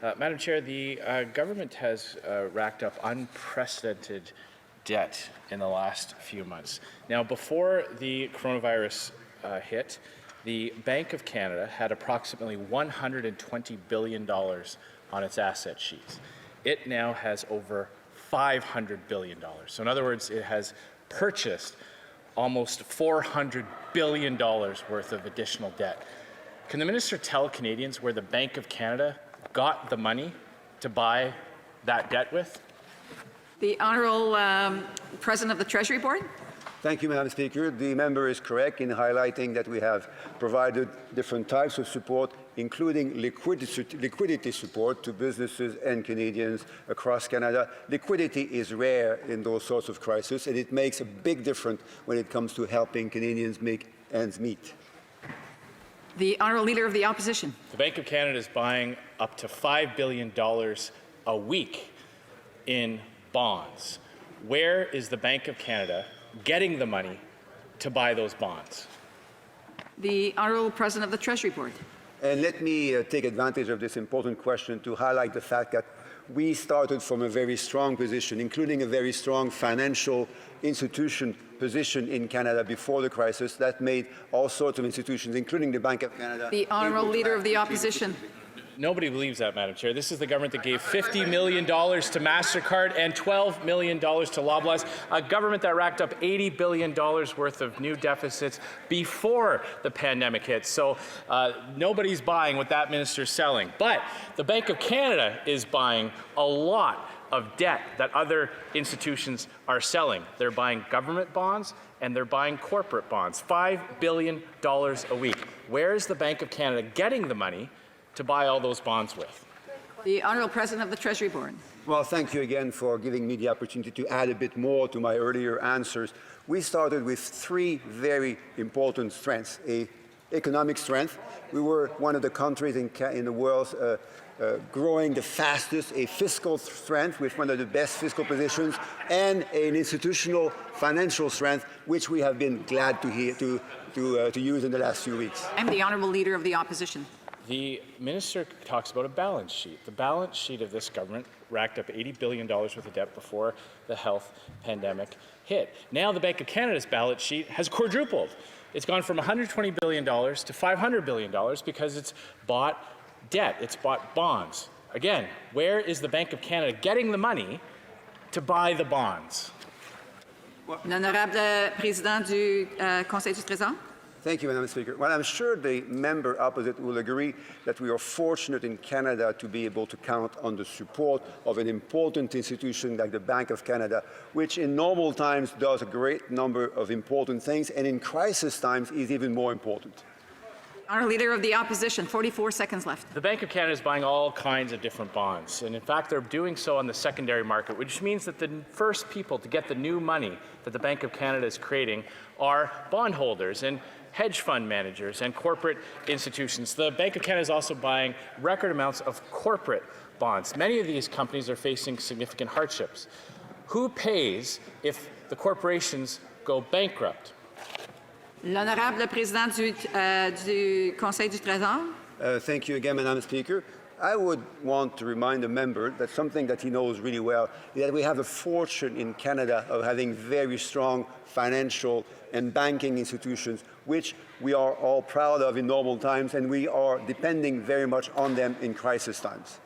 Madam Chair, the government has racked up unprecedented debt in the last few months. Now, before the coronavirus hit, the Bank of Canada had approximately $120 billion on its asset sheets. It now has over $500 billion. So in other words, it has purchased almost $400 billion worth of additional debt. Can the minister tell Canadians where the Bank of Canada got the money to buy that debt with? The Honourable President of the Treasury Board. Thank you, Madam Speaker. The member is correct in highlighting that we have provided different types of support, including liquidity support to businesses and Canadians across Canada. Liquidity is rare in those sorts of crises, and it makes a big difference when it comes to helping Canadians make ends meet. The Honourable Leader of the Opposition. The Bank of Canada is buying up to $5 billion a week in bonds. Where is the Bank of Canada getting the money to buy those bonds? The Honourable President of the Treasury Board. And let me take advantage of this important question to highlight the fact that we started from a very strong position, including a very strong financial institution position in Canada before the crisis that made all sorts of institutions, including the Bank of Canada. The Honourable Leader of the Opposition. Nobody believes that, Madam Chair. This is the government that gave $50 million to MasterCard and $12 million to Loblaws, a government that racked up $80 billion worth of new deficits before the pandemic hit. So nobody's buying what that minister's selling. But the Bank of Canada is buying a lot of debt that other institutions are selling. They're buying government bonds and they're buying corporate bonds, $5 billion a week. Where is the Bank of Canada getting the money to buy all those bonds with? The Honourable President of the Treasury Board. Well, thank you again for giving me the opportunity to add a bit more to my earlier answers. We started with three very important strengths. Economic strength. We were one of the countries in the world growing the fastest, a fiscal strength with one of the best fiscal positions, and an institutional financial strength, which we have been glad to use in the last few weeks. I'm the Honourable Leader of the Opposition. The minister talks about a balance sheet. The balance sheet of this government racked up $80 billion worth of debt before the health pandemic hit. Now the Bank of Canada's balance sheet has quadrupled. It's gone from $120 billion to $500 billion because it's bought debt, it's bought bonds. Again, where is the Bank of Canada getting the money to buy the bonds? L'Honorable Président du Conseil du Trésor. Thank you, Madam Speaker. Well, I'm sure the member opposite will agree that we are fortunate in Canada to be able to count on the support of an important institution like the Bank of Canada, which in normal times does a great number of important things, and in crisis times is even more important. Honourable Leader of the Opposition, 44 seconds left. The Bank of Canada is buying all kinds of different bonds, and in fact they're doing so on the secondary market, which means that the first people to get the new money that the Bank of Canada is creating are bondholders and hedge fund managers and corporate institutions. The Bank of Canada is also buying record amounts of corporate bonds. Many of these companies are facing significant hardships. Who pays if the corporations go bankrupt? L'Honorable Président du Conseil du Trésor. Thank you again, Madam Speaker. I would want to remind the member that something that he knows really well is that we have a fortune in Canada of having very strong financial and banking institutions, which we are all proud of in normal times, and we are depending very much on them in crisis times.